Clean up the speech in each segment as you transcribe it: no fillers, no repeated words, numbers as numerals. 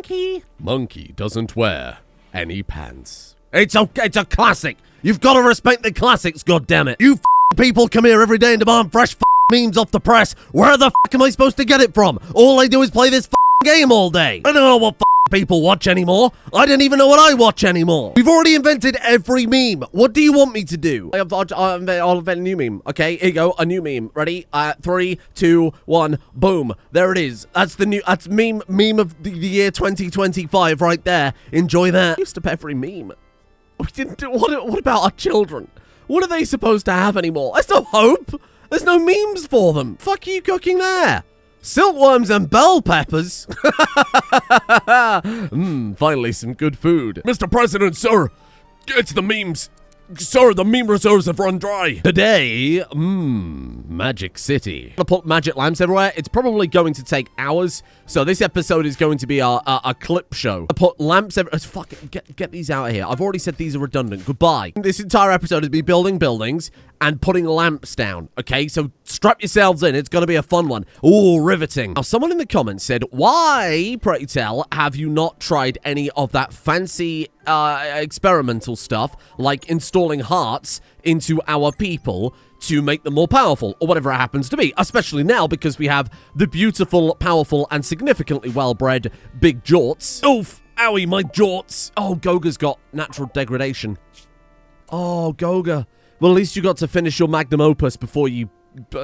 Monkey. Monkey doesn't wear any pants. It's a classic. You've got to respect the classics, goddammit. You people come here every day and demand fresh memes off the press. Where the am I supposed to get it from? All I do is play this game all day. I don't know what people watch anymore. I don't even know what I watch anymore. We've already invented every meme. What do you want me to do? I'll invent a new meme. Okay, here you go. A new meme. Ready? 3, 2, 1. Boom. There it is. That's meme of the year 2025 right there. Enjoy that. Used to every meme. We didn't do. What about our children? What are they supposed to have anymore? There's no hope. There's no memes for them. Fuck are you cooking there? Silkworms and bell peppers. Finally some good food. Mr. President, sir, it's the memes. Sir, the meme reserves have run dry. Today, Magic City. I'm gonna put magic lamps everywhere. It's probably going to take hours. So this episode is going to be a clip show. I put lamps everywhere. Fuck it, get these out of here. I've already said these are redundant. Goodbye. This entire episode is me building buildings and putting lamps down. Okay, so strap yourselves in. It's going to be a fun one. Ooh, riveting. Now, someone in the comments said, why, pray tell, have you not tried any of that fancy experimental stuff, like installing hearts into our people to make them more powerful, or whatever it happens to be, especially now because we have the beautiful, powerful, and significantly well-bred big jorts. Oof, owie, my jorts. Oh, Goga's got natural degradation. Oh, Goga. Well, at least you got to finish your magnum opus before you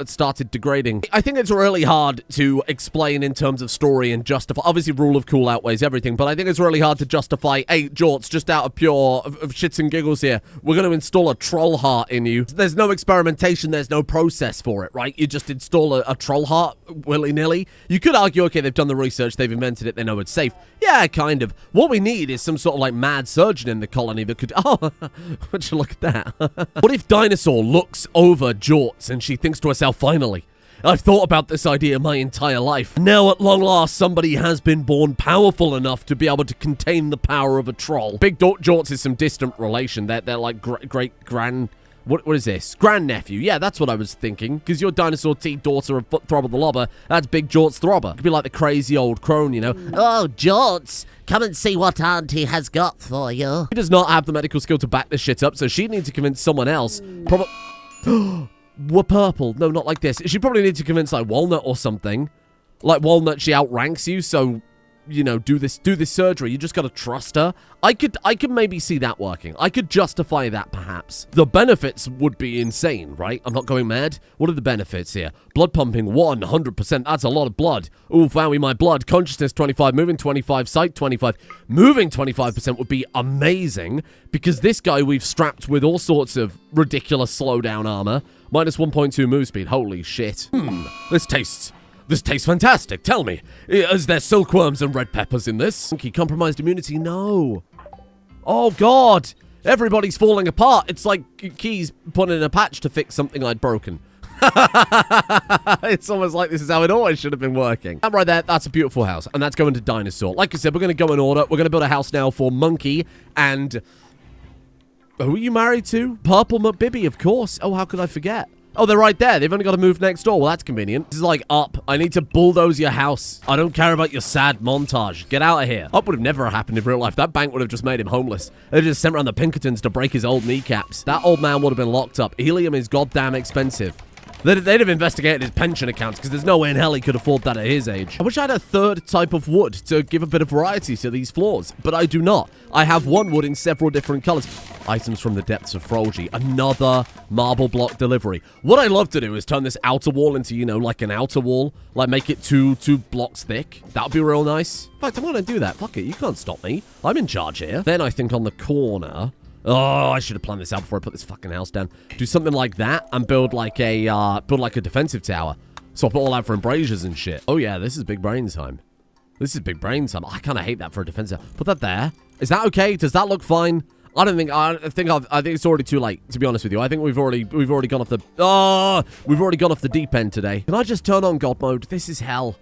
started degrading. I think it's really hard to explain in terms of story and justify. Obviously, rule of cool outweighs everything, but I think it's really hard to justify 8 jorts just out of pure of shits and giggles here. We're going to install a troll heart in you. There's no experimentation. There's no process for it, right? You just install a troll heart willy-nilly. You could argue, okay, they've done the research. They've invented it. They know it's safe. Yeah, kind of. What we need is some sort of like mad surgeon in the colony that could... Oh, would you look at that? What if Dinosaur looks over jorts and she thinks to herself, finally, I've thought about this idea my entire life. Now, at long last, somebody has been born powerful enough to be able to contain the power of a troll. Big Jorts is some distant relation. They're like great-grand... What is this? Grandnephew. Yeah, that's what I was thinking. Because your dinosaur tea daughter of Throbber the Lobber, that's Big Jort's Throbber. It could be like the crazy old crone, you know. Oh, Jorts, come and see what Auntie has got for you. She does not have the medical skill to back this shit up, so she'd need to convince someone else. Probably... We're purple. No, not like this. She'd probably need to convince, like, Walnut or something. Like, Walnut, she outranks you, so... You know, do this surgery. You just gotta trust her. I could maybe see that working. I could justify that, perhaps. The benefits would be insane, right? I'm not going mad. What are the benefits here? Blood pumping, 100%. That's a lot of blood. Ooh, wowie, my blood. Consciousness, 25. Moving, 25. Sight, 25. Moving, 25% would be amazing, because this guy we've strapped with all sorts of ridiculous slowdown armor. Minus 1.2 move speed. Holy shit. This tastes fantastic. Tell me, is there silkworms and red peppers in this? Monkey compromised immunity? No. Oh, God. Everybody's falling apart. It's like Keyz putting in a patch to fix something I'd broken. It's almost like this is how it always should have been working. And right there, that's a beautiful house. And that's going to Dinosaur. Like I said, we're going to go in order. We're going to build a house now for Monkey and... Who are you married to? Purple McBibby, of course. Oh, how could I forget? Oh, they're right there. They've only got to move next door. Well, that's convenient. This is like up. I need to bulldoze your house. I don't care about your sad montage. Get out of here. Up would have never happened in real life. That bank would have just made him homeless. They just sent around the Pinkertons to break his old kneecaps. That old man would have been locked up. Helium is goddamn expensive. They'd have investigated his pension accounts because there's no way in hell he could afford that at his age. I wish I had a third type of wood to give a bit of variety to these floors, but I do not. I have one wood in several different colors. Items from the depths of Frolgy. Another marble block delivery. What I love to do is turn this outer wall into, you know, like an outer wall. Like, make it two blocks thick. That would be real nice. In fact, I'm going to do that. Fuck it. You can't stop me. I'm in charge here. Then I think on the corner... Oh, I should have planned this out before I put this fucking house down. Do something like that and build like a defensive tower. So I'll put all out for embrasures and shit. Oh yeah, this is big brain time. This is big brain time. I kind of hate that for a defensive. Put that there. Is that okay? Does that look fine? I think it's already too late, to be honest with you. I think we've already gone off the we've already gone off the deep end today. Can I just turn on God mode? This is hell.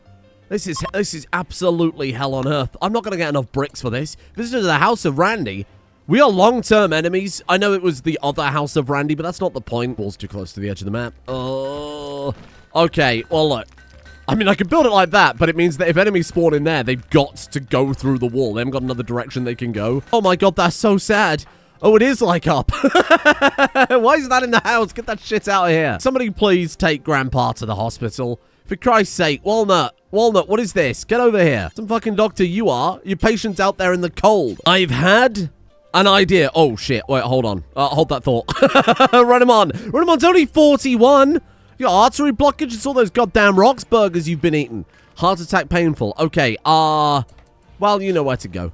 This is absolutely hell on earth. I'm not gonna get enough bricks for this. This is the House of Randy. We are long-term enemies. I know it was the other House of Randy, but that's not the point. Wall's too close to the edge of the map. Oh, okay. Well, look. I mean, I could build it like that, but it means that if enemies spawn in there, they've got to go through the wall. They haven't got another direction they can go. Oh my god, that's so sad. Oh, it is like up. Why is that in the house? Get that shit out of here. Somebody please take Grandpa to the hospital. For Christ's sake, Walnut, what is this? Get over here. Some fucking doctor you are. Your patient's out there in the cold. I've had an idea. Oh, shit. Wait, hold on. Hold that thought. Run him on. Run him on. It's only 41. Your artery blockage. It's all those goddamn rocks burgers you've been eating. Heart attack painful. Okay, well, you know where to go.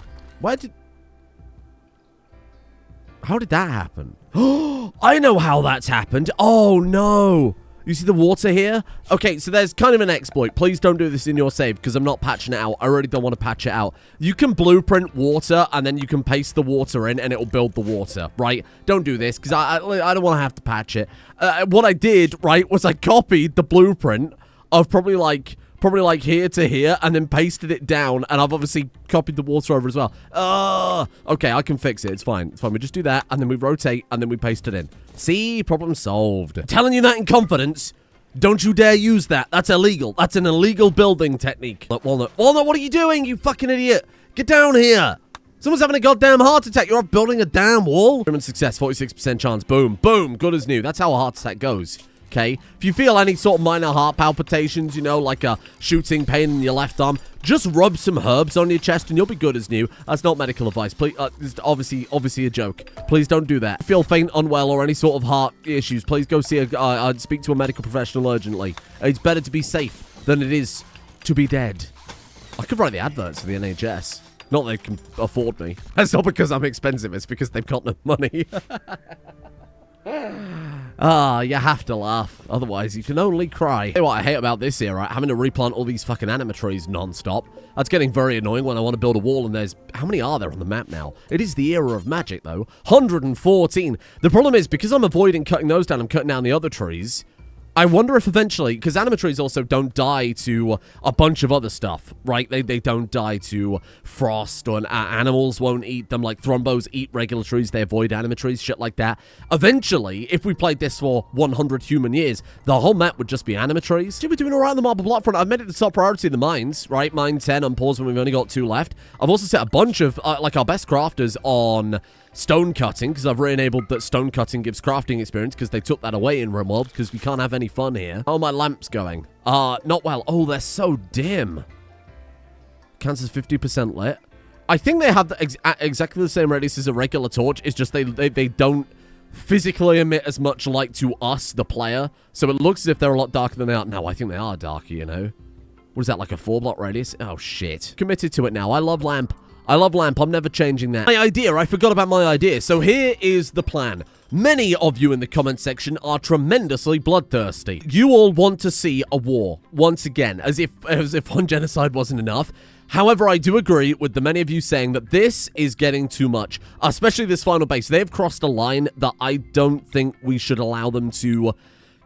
How did that happen? Oh, I know how that's happened. Oh, no. You see the water here? Okay, so there's kind of an exploit. Please don't do this in your save because I'm not patching it out. I really don't want to patch it out. You can blueprint water and then you can paste the water in and it will build the water, right? Don't do this because I don't want to have to patch it. What I did, right, was I copied the blueprint of probably like here to here and then pasted it down, and I've obviously copied the water over as well. Okay, I can fix it. It's fine. It's fine. We just do that, and then we rotate, and then we paste it in. See? Problem solved. Telling you that in confidence. Don't you dare use that. That's illegal. That's an illegal building technique. Walnut, what are you doing, you fucking idiot? Get down here. Someone's having a goddamn heart attack. You're up building a damn wall. German success, 46% chance. Boom. Boom. Good as new. That's how a heart attack goes. Okay, if you feel any sort of minor heart palpitations, you know, like a shooting pain in your left arm, just rub some herbs on your chest and you'll be good as new. That's not medical advice. Please, it's obviously a joke. Please don't do that. If you feel faint, unwell, or any sort of heart issues, please go see speak to a medical professional urgently. It's better to be safe than it is to be dead. I could write the adverts for the NHS. Not that they can afford me. That's not because I'm expensive. It's because they've got no money. You have to laugh. Otherwise, you can only cry. Hey, what I hate about this here, right? Having to replant all these fucking anima trees non-stop. That's getting very annoying when I want to build a wall and there's... How many are there on the map now? It is the era of magic, though. 114. The problem is, because I'm avoiding cutting those down, I'm cutting down the other trees. I wonder if eventually, because anima trees also don't die to a bunch of other stuff, right? They don't die to frost, or animals won't eat them, like thrombos eat regular trees, they avoid anima trees, shit like that. Eventually, if we played this for 100 human years, the whole map would just be anima trees. We're doing all right on the marble block front. I've made it the top priority in the mines, right? Mine 10 on pause when we've only got 2 left. I've also set a bunch of, like, our best crafters on... stone cutting, because I've re-enabled that stone cutting gives crafting experience, because they took that away in Rimworld, because we can't have any fun here. Oh, my lamp's going. Not well. Oh, they're so dim. Cancer's 50% lit. I think they have exactly the same radius as a regular torch. It's just they don't physically emit as much light to us, the player. So it looks as if they're a lot darker than they are. No, I think they are darker, you know. What is that, like a 4-block radius? Oh, shit. Committed to it now. I love lamp. I love lamp. I'm never changing that. My idea. I forgot about my idea. So here is the plan. Many of you in the comment section are tremendously bloodthirsty. You all want to see a war once again, as if one genocide wasn't enough. However, I do agree with the many of you saying that this is getting too much, especially this final base. They've crossed a line that I don't think we should allow them to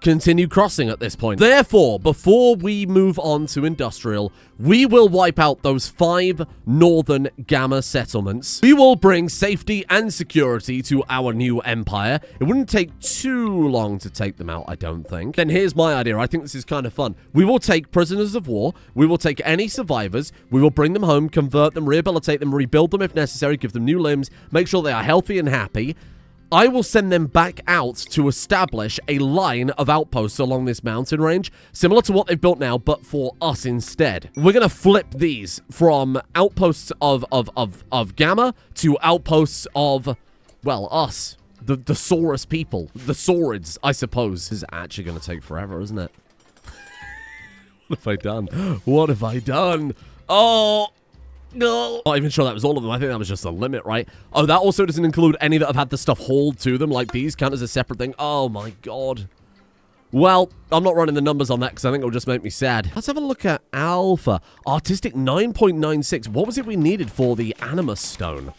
continue crossing at this point. Therefore, before we move on to industrial, we will wipe out those 5 northern gamma settlements. We will bring safety and security to our new empire. It wouldn't take too long to take them out, I don't think. Then here's my idea. I think this is kind of fun. We will take prisoners of war. We will take any survivors. We will bring them home, convert them, rehabilitate them, rebuild them if necessary, give them new limbs, make sure they are healthy and happy. I will send them back out to establish a line of outposts along this mountain range, similar to what they've built now, but for us instead. We're going to flip these from outposts of Gamma to outposts of, well, us. The Saurus people. The Saurids, I suppose. This is actually going to take forever, isn't it? What have I done? What have I done? Oh... No. Not even sure that was all of them. I think that was just the limit, right? Oh, that also doesn't include any that have had the stuff hauled to them, like these count as a separate thing. Oh my god. Well, I'm not running the numbers on that because I think it'll just make me sad. Let's have a look at Alpha. Artistic 9.96. What was it we needed for the Animus Stone?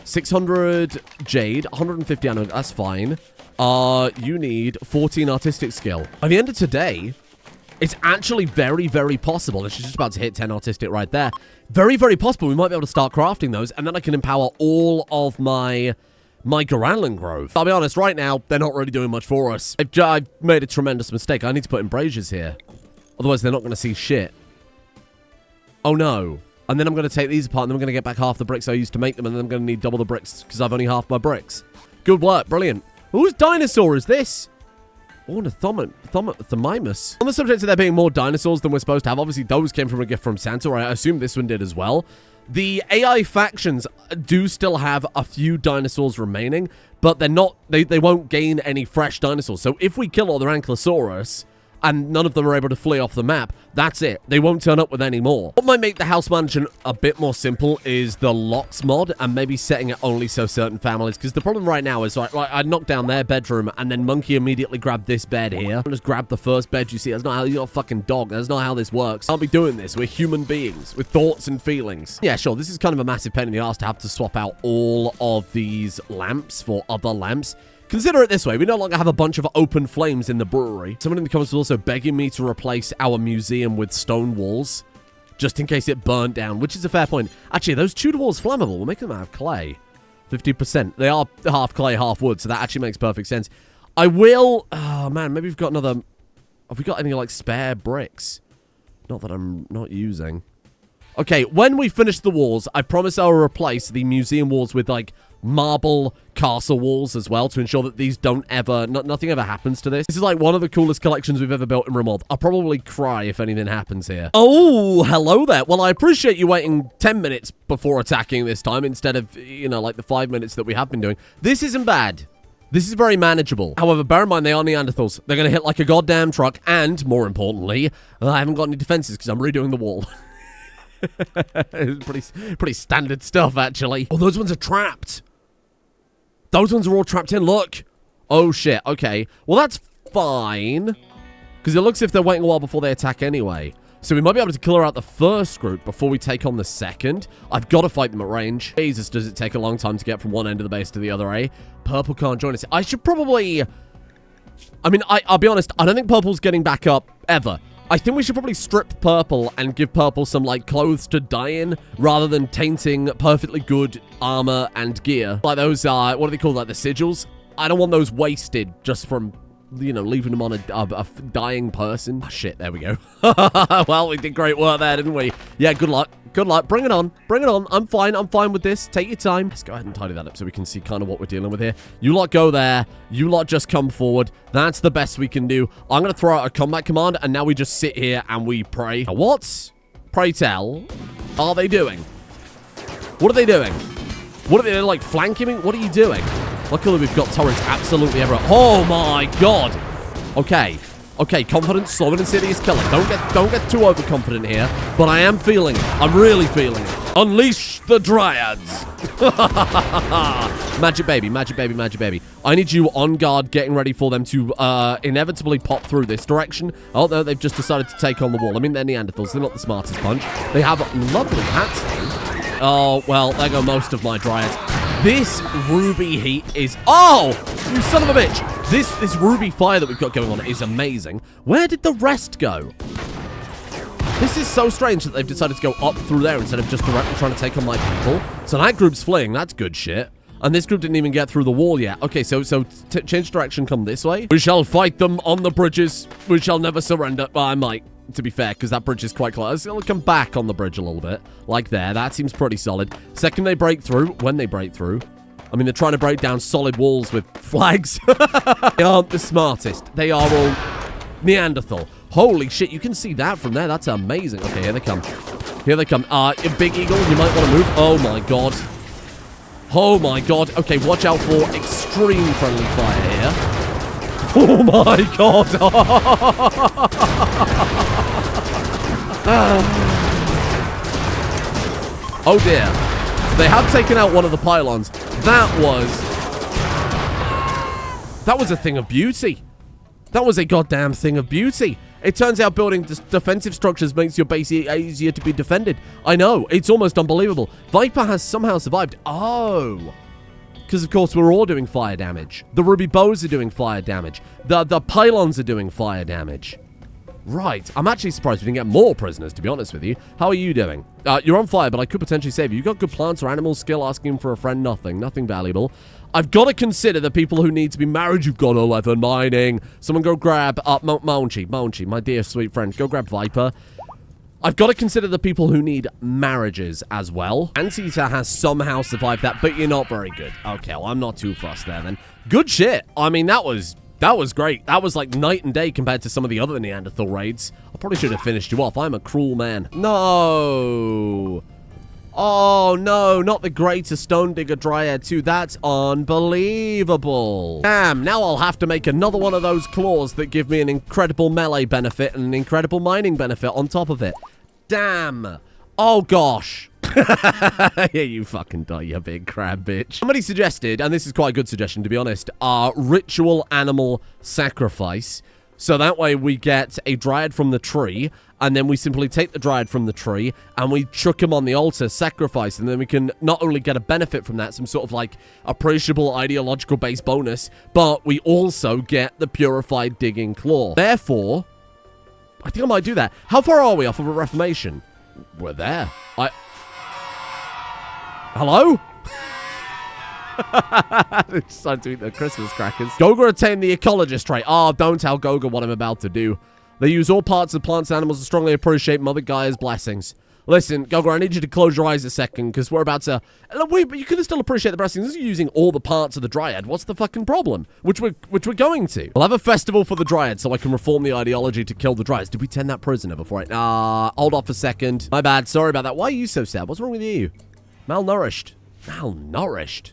600 Jade, 150 Animus. That's fine. You need 14 Artistic skill. By the end of today... It's actually very, very possible. And she's just about to hit 10 artistic right there. Very, very possible. We might be able to start crafting those. And then I can empower all of my Garanlan Grove. I'll be honest, right now, they're not really doing much for us. I've made a tremendous mistake. I need to put embrasures here. Otherwise, they're not going to see shit. Oh, no. And then I'm going to take these apart, and then I'm going to get back half the bricks I used to make them, and then I'm going to need double the bricks, because I've only half my bricks. Good work. Brilliant. Whose dinosaur is this? Ornithomimus. On the subject of there being more dinosaurs than we're supposed to have, obviously those came from a gift from Santa, or I assume this one did as well. The AI factions do still have a few dinosaurs remaining, but they're not, they won't gain any fresh dinosaurs. So if we kill all the Ankylosaurus, and none of them are able to flee off the map, that's it. They won't turn up with any more. What might make the house management a bit more simple is the locks mod, and maybe setting it only so certain families, because the problem right now is, right, I knocked down their bedroom, and then Monkey immediately grabbed this bed here. Just grab the first bed you see. That's not how, you're a fucking dog. That's not how this works. Can't be doing this. We're human beings with thoughts and feelings. Yeah, sure, this is kind of a massive pain in the ass to have to swap out all of these lamps for other lamps. Consider it this way, we no longer have a bunch of open flames in the brewery. Someone in the comments was also begging me to replace our museum with stone walls, just in case it burnt down, which is a fair point. Actually, those Tudor walls flammable. We'll make them out of clay. 50%. They are half clay, half wood, so that actually makes perfect sense. I will... Oh, man, maybe we've got another... Have we got any, like, spare bricks? Not that I'm not using. Okay, when we finish the walls, I promise I'll replace the museum walls with, like, marble castle walls as well, to ensure that these don't ever, nothing ever happens to this. This is like one of the coolest collections we've ever built in Rimworld. I'll probably cry if anything happens here. Oh, hello there. Well, I appreciate you waiting 10 minutes before attacking this time instead of, you know, like the 5 minutes that we have been doing. This isn't bad. This is very manageable. However, bear in mind, they are Neanderthals. They're going to hit like a goddamn truck, and, more importantly, I haven't got any defenses because I'm redoing the wall. It's pretty standard stuff, actually. Oh, those ones are trapped. Those ones are all trapped in. Look. Oh, shit. Okay. Well, that's fine. Because it looks as if they're waiting a while before they attack anyway. So we might be able to clear out the first group before we take on the second. I've got to fight them at range. Jesus, does it take a long time to get from one end of the base to the other, eh? Purple can't join us. I should probably... I mean, I'll be honest. I don't think Purple's getting back up ever. I think we should probably strip Purple and give Purple some, like, clothes to die in, rather than tainting perfectly good armor and gear. Like those, what are they called, like the sigils? I don't want those wasted just from, you know, leaving them on a dying person. Oh, shit, there we go. Well, we did great work there, didn't we? Yeah, good luck. Good luck. Bring it on. Bring it on. I'm fine with this. Take your time. Let's go ahead and tidy that up so we can see kind of what we're dealing with here. You lot go there. You lot just come forward. That's the best we can do. I'm going to throw out a combat command, and now we just sit here and we pray. Now, what, pray tell, are they doing? What are they doing? What are they, like, flanking me? What are you doing? Luckily, we've got turrets absolutely everywhere. Oh, my God. Okay. Okay, confident, slow and insidious killer. Don't get too overconfident here, but I am feeling it. I'm really feeling it. Unleash the dryads. Magic baby, magic baby, magic baby. I need you on guard, getting ready for them to inevitably pop through this direction. Oh, no, they've just decided to take on the wall. I mean, they're Neanderthals. They're not the smartest bunch. They have lovely hats. Oh, well, there go most of my dryads. This ruby heat is... Oh! You son of a bitch! This ruby fire that we've got going on is amazing. Where did the rest go? This is so strange that they've decided to go up through there instead of just directly trying to take on my people. So that group's fleeing. That's good shit. And this group didn't even get through the wall yet. Okay, so change direction, come this way. We shall fight them on the bridges. We shall never surrender. Well, I might, to be fair, because that bridge is quite close. It'll come back on the bridge a little bit. Like there. That seems pretty solid. Second they break through, when they break through. I mean, they're trying to break down solid walls with flags. They aren't the smartest. They are all Neanderthal. Holy shit, you can see that from there. That's amazing. Okay, here they come. Here they come. Big Eagle, you might want to move. Oh, my God. Oh, my God. Okay, watch out for extreme friendly fire here. Oh, my God. Oh, dear. They have taken out one of the pylons. That was a thing of beauty. That was a goddamn thing of beauty. It turns out building defensive structures makes your base easier to be defended. I know, it's almost unbelievable. Viper has somehow survived. Oh. Because, of course, we're all doing fire damage. The ruby bows are doing fire damage. The pylons are doing fire damage. Right. I'm actually surprised we didn't get more prisoners, to be honest with you. How are you doing? You're on fire, but I could potentially save you. You got good plants or animal skill, asking for a friend, nothing. Nothing valuable. I've got to consider the people who need to be married. You've got 11 mining. Someone go grab Mounchi, my dear sweet friend. Go grab Viper. I've got to consider the people who need marriages as well. Anteater has somehow survived that, but you're not very good. Okay, well, I'm not too fussed there then. Good shit. I mean, that was great. That was like night and day compared to some of the other Neanderthal raids. I probably should have finished you off. I'm a cruel man. No. Oh, no, not the greatest Stone Digger Dryad too. That's unbelievable. Damn, now I'll have to make another one of those claws that give me an incredible melee benefit and an incredible mining benefit on top of it. Damn. Oh, gosh. Yeah, you fucking die, you big crab bitch. Somebody suggested, and this is quite a good suggestion, to be honest, ritual animal sacrifice. So that way we get a dryad from the tree, and then we simply take the dryad from the tree, and we chuck him on the altar, sacrifice, and then we can not only get a benefit from that, some sort of like appreciable ideological base bonus, but we also get the purified digging claw. Therefore, I think I might do that. How far are we off of a reformation? We're there. Hello? It's time to eat the Christmas crackers. Goga attained the ecologist trait. Oh, don't tell Goga what I'm about to do. They use all parts of plants and animals to strongly appreciate Mother Gaia's blessings. Listen, Goga, I need you to close your eyes a second, because we're about to... Wait, but you can still appreciate the blessings. This is using all the parts of the Dryad. What's the fucking problem? Which we're going to. We'll have a festival for the Dryad, so I can reform the ideology to kill the Dryads. Did we tend that prisoner before I... hold off a second. My bad. Sorry about that. Why are you so sad? What's wrong with you? Malnourished. Malnourished.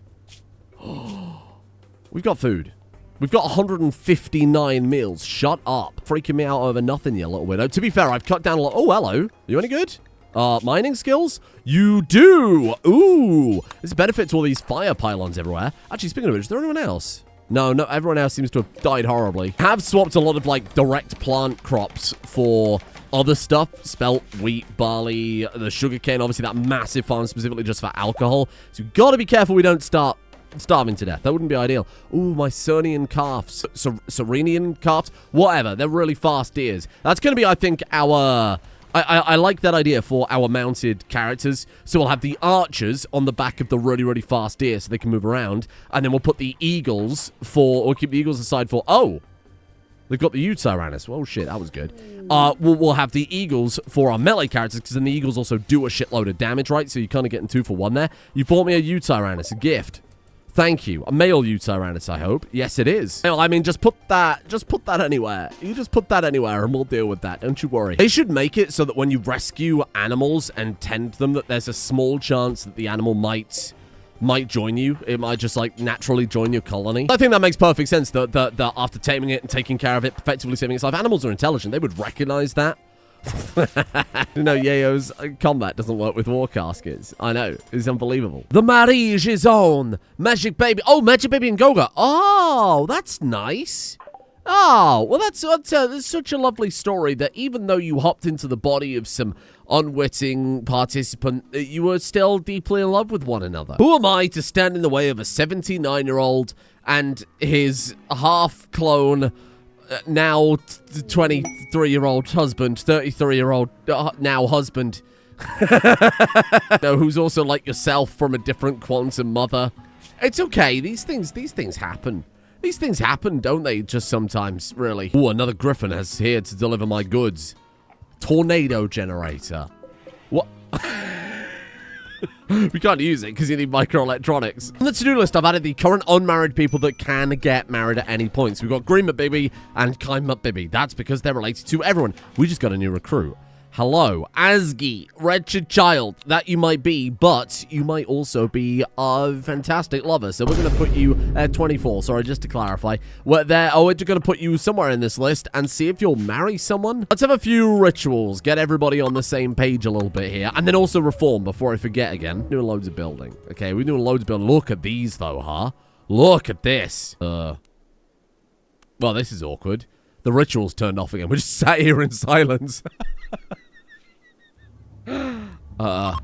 We've got food. We've got 159 meals. Shut up. Freaking me out over nothing, you little widow. To be fair, I've cut down a lot. Oh, hello. You any good? Mining skills? You do. Ooh. There's benefit to all these fire pylons everywhere. Actually, speaking of which, is there anyone else? No, everyone else seems to have died horribly. Have swapped a lot of, like, direct plant crops for other stuff. Spelt, wheat, barley, the sugarcane. Obviously, that massive farm specifically just for alcohol. So you've got to be careful we don't start starving to death. That wouldn't be ideal. Ooh, my Cernian calves. Serenian calves? Whatever. They're really fast deers. That's going to be, I think, our... I like that idea for our mounted characters. So we'll have the archers on the back of the really, really fast deer so they can move around. And then we'll put the eagles for... Or keep the eagles aside for... Oh! They've got the U-Tyrannus. Oh, shit. That was good. We'll have the eagles for our melee characters, because then the eagles also do a shitload of damage, right? So you're kind of getting 2 for 1 there. You bought me a U-Tyrannus, a gift. Thank you. A male U-Tyrannus, I hope. Yes, it is. I mean, just put that anywhere. You just put that anywhere and we'll deal with that. Don't you worry. They should make it so that when you rescue animals and tend them, that there's a small chance that the animal might join you. It might just, like, naturally join your colony. I think that makes perfect sense that after taming it and taking care of it, effectively saving its life, animals are intelligent. They would recognize that. Yayo's combat doesn't work with war caskets. I know. It's unbelievable. The marriage is on. Magic Baby. Oh, Magic Baby and Goga. Oh, that's nice. Oh, well, that's such a lovely story that even though you hopped into the body of some unwitting participant, you were still deeply in love with one another. Who am I to stand in the way of a 79-year-old and his half-clone... now 23-year-old husband, 33-year-old now husband, who's also like yourself from a different quantum mother. It's okay. These things happen. These things happen, don't they? Just sometimes, really. Ooh, another griffin is here to deliver my goods. Tornado generator. What? We can't use it because you need microelectronics. On the to-do list, I've added the current unmarried people that can get married at any point. So we've got Green Bibi and Kind Bibi. That's because they're related to everyone. We just got a new recruit. Hello, Asgi, wretched child that you might be, but you might also be a fantastic lover. So we're going to put you at 24. Sorry, just to clarify. We're going to put you somewhere in this list and see if you'll marry someone. Let's have a few rituals. Get everybody on the same page a little bit here. And then also reform before I forget again. Doing loads of building. Okay, we're doing loads of building. Look at these, though, huh? Look at this. Well, this is awkward. The ritual's turned off again. We're just sat here in silence. Oh,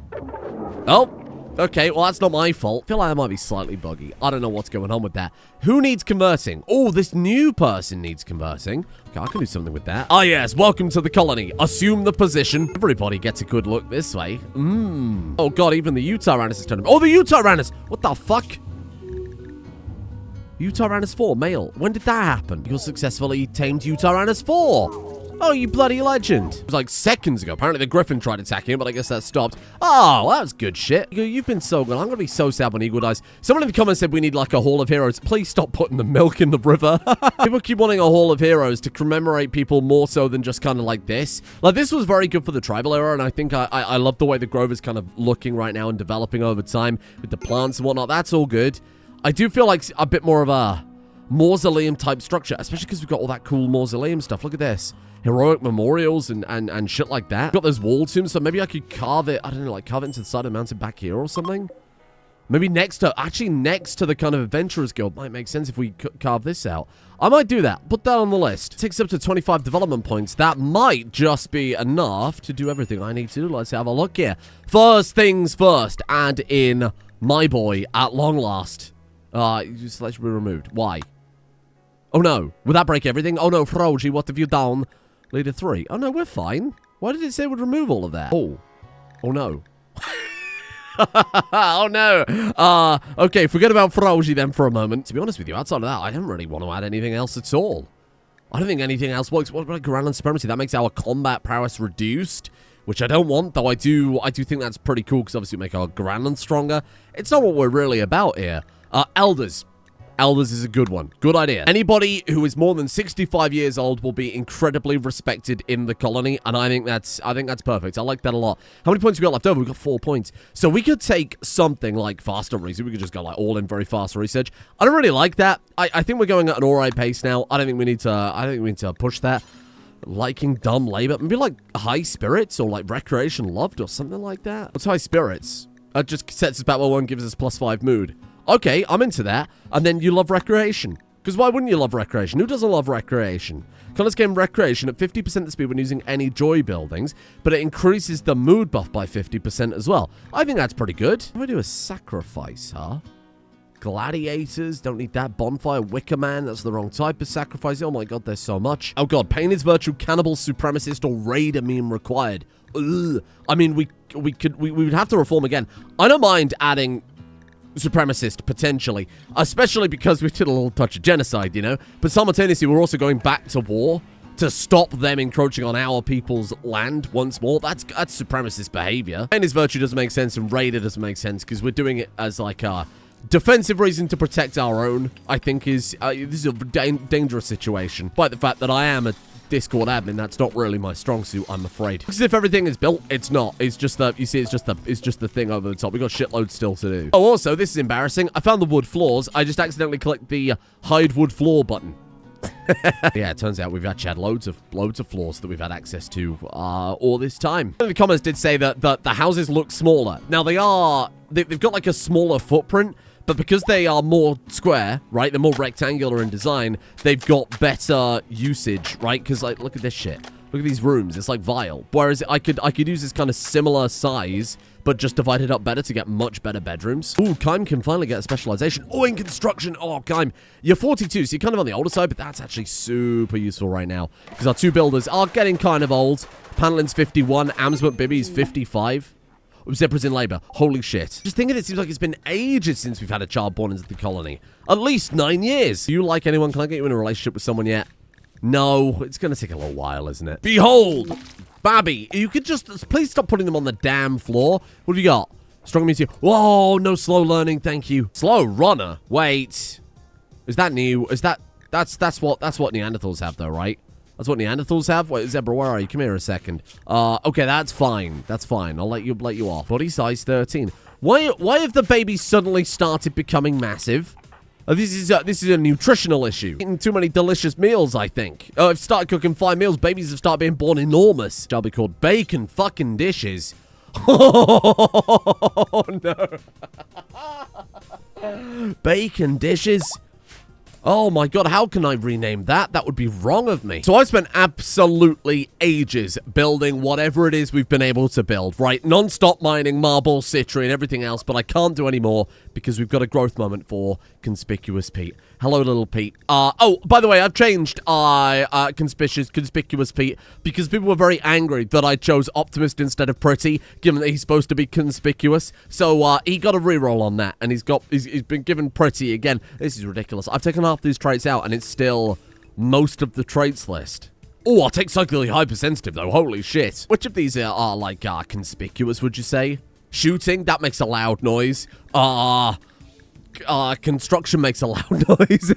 Okay, well, that's not my fault. I feel like I might be slightly buggy. I don't know what's going on with that. Who needs converting? Oh, this new person needs converting. Okay, I can do something with that. Ah, yes. Welcome to the colony. Assume the position. Everybody gets a good look this way. Oh, God, even the U-Tyrannus is turning. Oh, the U-Tyrannus! What the fuck? U-Tyrannus 4, male. When did that happen? You successfully tamed U-Tyrannus 4. Oh, you bloody legend. It was like seconds ago. Apparently the griffin tried attacking him, but I guess that stopped. Oh, that was good shit. You've been so good. I'm going to be so sad when Eagle dies. Someone in the comments said we need like a Hall of Heroes. Please stop putting the milk in the river. People keep wanting a Hall of Heroes to commemorate people more so than just kind of like this. Like, this was very good for the tribal era, and I think I love the way the Grove is kind of looking right now and developing over time with the plants and whatnot. That's all good. I do feel like a bit more of a mausoleum type structure, especially because we've got all that cool mausoleum stuff. Look at this. Heroic memorials and shit like that. Got those wall tombs, so maybe I could carve it, I don't know, like carve it into the side of the mountain back here or something. Maybe next to the kind of Adventurers Guild might make sense if we carve this out. I might do that. Put that on the list. It takes up to 25 development points. That might just be enough to do everything I need to. Let's have a look here. First things first, add in my boy at long last. Let's be removed. Why? Oh no. Would that break everything? Oh no, Froji, what have you done? Leader 3. Oh no, we're fine. Why did it say it would remove all of that? Oh. Oh no. Oh no. Okay, forget about Froji then for a moment. To be honest with you, outside of that, I don't really want to add anything else at all. I don't think anything else works. What about Grand Supremacy? That makes our combat prowess reduced, which I don't want, though I do think that's pretty cool, because obviously we make our Granland stronger. It's not what we're really about here. Elders. Elders is a good one. Good idea. Anybody who is more than 65 years old will be incredibly respected in the colony, and I think that's perfect. I like that a lot. How many points we got left over? We've got 4 points. So we could take something like faster research. We could just go like all in very fast research. I don't really like that. I think we're going at an alright pace now. I think we need to push that. Liking dumb labor. Maybe like high spirits or like recreation loved or something like that. What's high spirits? It just sets us back while one gives us +5 mood. Okay, I'm into that. And then you love recreation. Because why wouldn't you love recreation? Who doesn't love recreation? Colors gain recreation at 50% the speed when using any joy buildings, but it increases the mood buff by 50% as well. I think that's pretty good. I'm going to do a sacrifice, huh? Gladiators, don't need that. Bonfire, Wicker Man, that's the wrong type of sacrifice. Oh my god, there's so much. Oh god, pain is virtue, cannibal, supremacist, or raider meme required. Ugh. I mean, we would have to reform again. I don't mind adding supremacist, potentially, especially because we did a little touch of genocide, you know, but simultaneously we're also going back to war to stop them encroaching on our people's land once more. That's supremacist behavior. And his virtue doesn't make sense, and raider doesn't make sense, because we're doing it as like a defensive reason to protect our own. I think this is a dangerous situation, despite the fact that I am a Discord admin. That's not really my strong suit, I'm afraid. Because if everything is built, it's not. It's just the, you see, it's just the thing over the top. We got shitloads still to do. Oh, also, this is embarrassing. I found the wood floors. I just accidentally clicked the hide wood floor button. Yeah, it turns out we've actually had loads of floors that we've had access to all this time. The comments did say that the houses look smaller. Now they've got like a smaller footprint, but because they are more square, right? They're more rectangular in design. They've got better usage, right? Because like, look at this shit. Look at these rooms. It's like vile. Whereas I could use this kind of similar size, but just divide it up better to get much better bedrooms. Ooh, Keyz can finally get a specialization. Oh, in construction. Oh, Keyz. You're 42, so you're kind of on the older side, but that's actually super useful right now. Because our two builders are getting kind of old. Panlin's 51. Amsbert Bibby's 55. Zebra's in labor. Holy shit. Just thinking, it seems like it's been ages since we've had a child born into the colony. At least 9 years. Do you like anyone? Can I get you in a relationship with someone yet? No. It's going to take a little while, isn't it? Behold! Babby, you could just... Please stop putting them on the damn floor. What have you got? Strong immunity. Whoa, no slow learning, thank you. Slow runner? Wait. Is that new? Is that... That's what Neanderthals have, though, right? That's what Neanderthals have? Wait, Zebra, where are you? Come here a second. Okay, that's fine. That's fine. I'll let you off. Body size 13. Why have the babies suddenly started becoming massive? This is a nutritional issue. Eating too many delicious meals, I think. I've started cooking 5 meals. Babies have started being born enormous. Shall be called bacon fucking dishes. Oh, no. Bacon dishes. Oh my god, how can I rename that? That would be wrong of me. So I've spent absolutely ages building whatever it is we've been able to build, right? Non-stop mining, marble, citrine, everything else, but I can't do any more because we've got a growth moment for Conspicuous Pete. Hello, little Pete. Oh, by the way, I've changed Conspicuous Pete because people were very angry that I chose Optimist instead of Pretty, given that he's supposed to be conspicuous. So he got a reroll on that, and he's been given Pretty again. This is ridiculous. I've taken half these traits out, and it's still most of the traits list. Oh, I'll take psychically hypersensitive, though. Holy shit. Which of these are like, conspicuous, would you say? Shooting, that makes a loud noise. Construction makes a loud noise.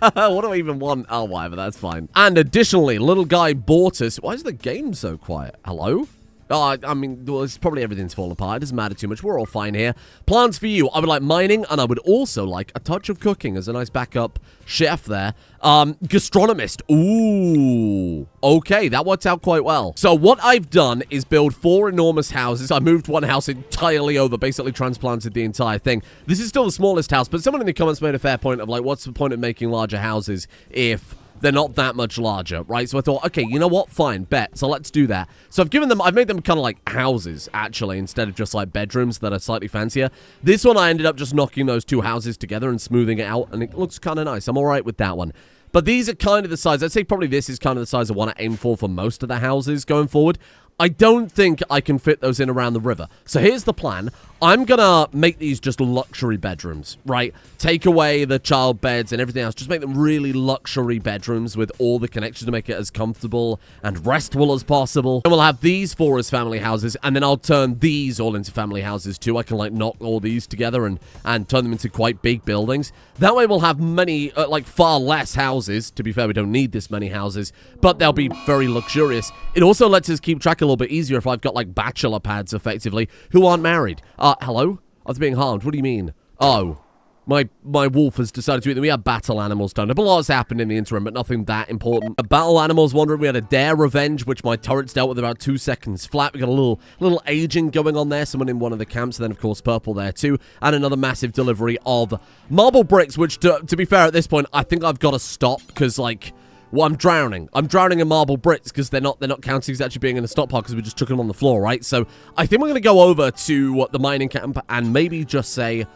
What do I even want? Oh, whatever, that's fine. And additionally, little guy bought us. Why is the game so quiet? Hello? I mean, well, it's probably everything's falling apart. It doesn't matter too much. We're all fine here. Plans for you. I would like mining, and I would also like a touch of cooking as a nice backup chef there. Gastronomist. Ooh. Okay, that worked out quite well. So what I've done is build 4 enormous houses. I moved one house entirely over, basically transplanted the entire thing. This is still the smallest house, but someone in the comments made a fair point of like, what's the point of making larger houses if they're not that much larger, right? So I thought, okay, you know what? Fine, bet. So let's do that. So I've made them kind of like houses, actually, instead of just like bedrooms that are slightly fancier. This one, I ended up just knocking those 2 houses together and smoothing it out, and it looks kind of nice. I'm all right with that one. But these are kind of the size. I'd say probably this is kind of the size I want to aim for most of the houses going forward. I don't think I can fit those in around the river. So here's the plan. I'm gonna make these just luxury bedrooms, right? Take away the child beds and everything else. Just make them really luxury bedrooms with all the connections to make it as comfortable and restful as possible. And we'll have these 4 as family houses, and then I'll turn these all into family houses too. I can like knock all these together and turn them into quite big buildings. That way we'll have many, like far less houses. To be fair, we don't need this many houses, but they'll be very luxurious. It also lets us keep track a little bit easier if I've got like bachelor pads effectively who aren't married. Hello? I was being harmed. What do you mean? Oh, my wolf has decided to eat them. We have battle animals down there. But a lot has happened in the interim, but nothing that important. Battle animals wandering. We had a dare revenge, which my turrets dealt with about 2 seconds flat. We got a little aging going on there. Someone in one of the camps, and then of course purple there too. And another massive delivery of marble bricks, which to be fair at this point, I think I've got to stop because like, well, I'm drowning. I'm drowning in marble bricks because they're not counting as actually being in the stockpile because we just took them on the floor, right? So I think we're going to go over to the mining camp and maybe just say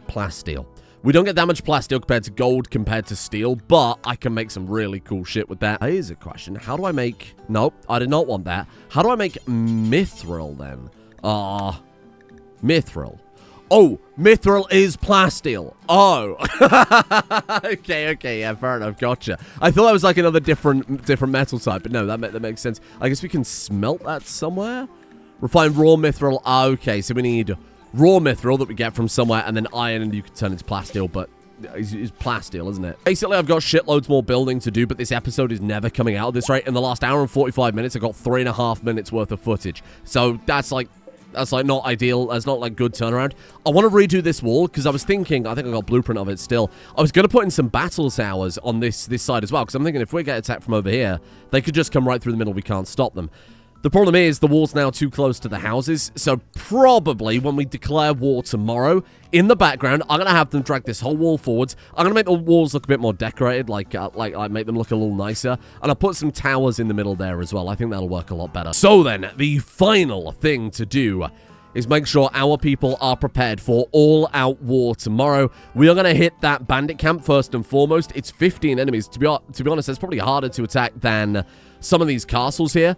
plasteel. We don't get that much plasteel compared to gold compared to steel, but I can make some really cool shit with that. Here's a question. How do I make... Nope, I did not want that. How do I make mithril then? Mithril. Oh, mithril is plasteel. Oh. Okay, yeah, fair enough, gotcha. I thought that was like another different metal type, but no, that makes sense. I guess we can smelt that somewhere? Refine raw mithril. Okay, so we need raw mithril that we get from somewhere, and then iron, and you can turn into plasteel, but it's plasteel, isn't it? Basically, I've got shitloads more building to do, but this episode is never coming out at this rate. In the last hour and 45 minutes, I got 3.5 minutes worth of footage. So that's like not ideal. That's not like good turnaround. I want to redo this wall because I was thinking, I think I got a blueprint of it still. I was going to put in some battle towers on this side as well because I'm thinking if we get attacked from over here, they could just come right through the middle. We can't stop them. The problem is the wall's now too close to the houses, so probably when we declare war tomorrow, in the background, I'm going to have them drag this whole wall forwards. I'm going to make the walls look a bit more decorated, like make them look a little nicer, and I'll put some towers in the middle there as well. I think that'll work a lot better. So then, the final thing to do is make sure our people are prepared for all-out war tomorrow. We are going to hit that bandit camp first and foremost. It's 15 enemies. To be honest, it's probably harder to attack than some of these castles here.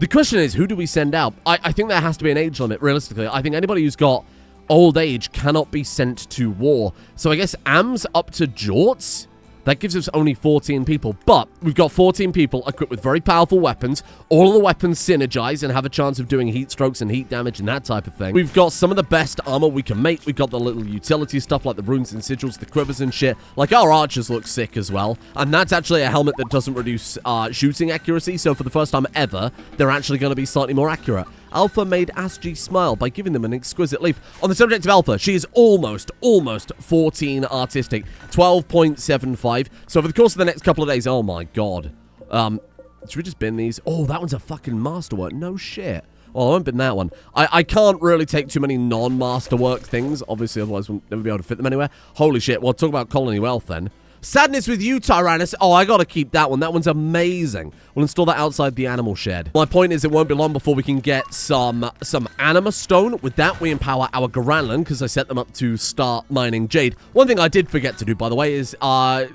The question is, who do we send out? I think there has to be an age limit, realistically. I think anybody who's got old age cannot be sent to war. So I guess Am's up to Jorts? That gives us only 14 people, but we've got 14 people equipped with very powerful weapons. All of the weapons synergize and have a chance of doing heat strokes and heat damage and that type of thing. We've got some of the best armor we can make. We've got the little utility stuff like the runes and sigils, the quivers and shit. Like our archers look sick as well. And that's actually a helmet that doesn't reduce shooting accuracy. So for the first time ever, they're actually going to be slightly more accurate. Alpha made Asgi smile by giving them an exquisite leaf. On the subject of Alpha, she is almost 14 artistic, 12.75. So over the course of the next couple of days, oh my god. Should we just bin these? Oh, that one's a fucking masterwork. No shit. Well, I won't bin that one. I can't really take too many non-masterwork things, obviously, otherwise we'll never be able to fit them anywhere. Holy shit. Well, talk about colony wealth then. Sadness with you, Tyrannus. Oh, I gotta keep that one. That one's amazing. We'll install that outside the animal shed. My point is it won't be long before we can get some anima stone. With that, we empower our Garanlan, because I set them up to start mining jade. One thing I did forget to do, by the way, is I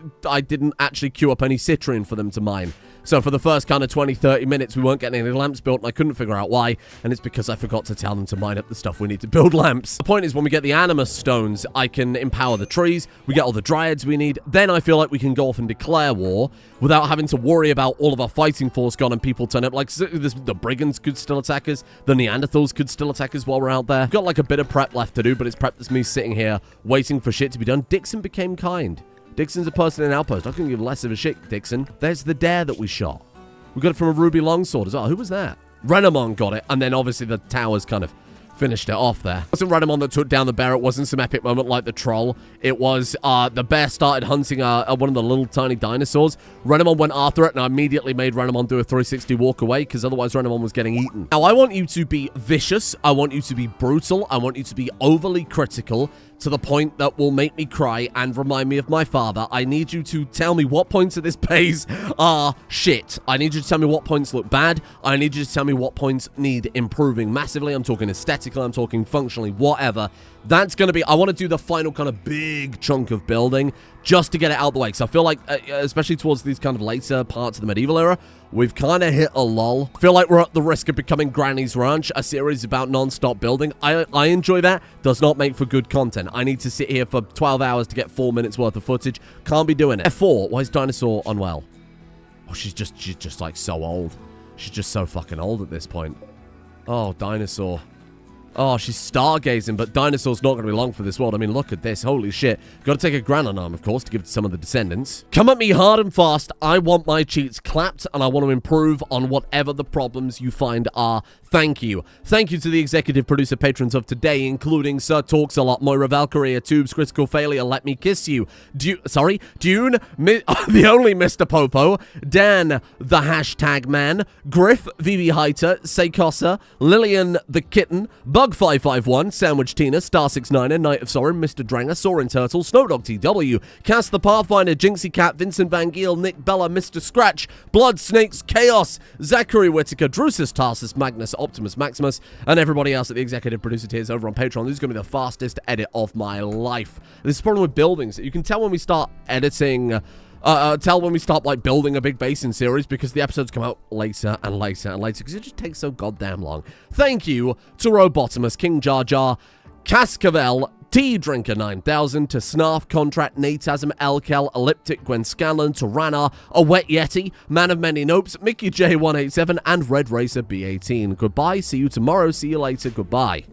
didn't actually queue up any citrine for them to mine. So for the first kind of 20-30 minutes, we weren't getting any lamps built, and I couldn't figure out why, and it's because I forgot to tell them to mine up the stuff we need to build lamps. The point is, when we get the anima stones, I can empower the trees, we get all the dryads we need, then I feel like we can go off and declare war without having to worry about all of our fighting force gone and people turn up. Like, the brigands could still attack us, the Neanderthals could still attack us while we're out there. We've got like a bit of prep left to do, but it's prep that's me sitting here waiting for shit to be done. Dixon became kind. Dixon's a person in an outpost. I couldn't give less of a shit, Dixon. There's the dare that we shot. We got it from a ruby longsword as well. Who was that? Renamon got it, and then obviously the towers kind of finished it off there. It wasn't Renamon that took down the bear. It wasn't some epic moment like the troll. It was the bear started hunting one of the little tiny dinosaurs. Renamon went after it, and I immediately made Renamon do a 360 walk away, because otherwise Renamon was getting eaten. Now, I want you to be vicious. I want you to be brutal. I want you to be overly critical, to the point that will make me cry and remind me of my father. I need you to tell me what points of this phase are shit. I need you to tell me what points look bad. I need you to tell me what points need improving massively. I'm talking aesthetically, I'm talking functionally, whatever. That's going to be, I want to do the final kind of big chunk of building just to get it out the way. Because I feel like, especially towards these kind of later parts of the medieval era, we've kind of hit a lull. I feel like we're at the risk of becoming Granny's Ranch, a series about non-stop building. I enjoy that. Does not make for good content. I need to sit here for 12 hours to get 4 minutes worth of footage. Can't be doing it. F4, why is Dinosaur unwell? Oh, she's just like so old. She's just so fucking old at this point. Oh, Dinosaur. Oh, she's stargazing, but Dinosaur's not going to be long for this world. I mean, look at this. Holy shit. Got to take a Granon arm, of course, to give it to some of the descendants. Come at me hard and fast. I want my cheats clapped, and I want to improve on whatever the problems you find are. Thank you. Thank you to the executive producer patrons of today, including Sir Talks a Lot, Moira Valkyria, Tubes, Critical Failure, Let Me Kiss You, Dune, the only Mr. Popo, Dan, the Hashtag Man, Griff, Vivi Heiter, Seikosa, Lillian the Kitten, Bug551, Sandwich Tina, Star69, Knight of Sorin, Mr. Dranger, Sorin Turtle, Snowdog TW, Cass the Pathfinder, Jinxie Cat, Vincent Van Giel, Nick Bella, Mr. Scratch, Blood Snakes, Chaos, Zachary Whittaker, Drusus Tarsus, Magnus, Optimus Maximus, and everybody else at the executive producer tiers over on Patreon. This is going to be the fastest edit of my life. This is the problem with buildings. You can tell when we start editing, when we start like building a big basin series, because the episodes come out later and later and later, because it just takes so goddamn long. Thank you to Robotimus, King Jar Jar, Cascavel, Tea Drinker 9000, to Snarf, Contract, Natasm, Elkel, Elliptic, Gwen Scanlon, to Rana, A Wet Yeti, Man of Many Nopes, Mickey J187, and Red Racer B18. Goodbye, see you tomorrow, see you later, goodbye.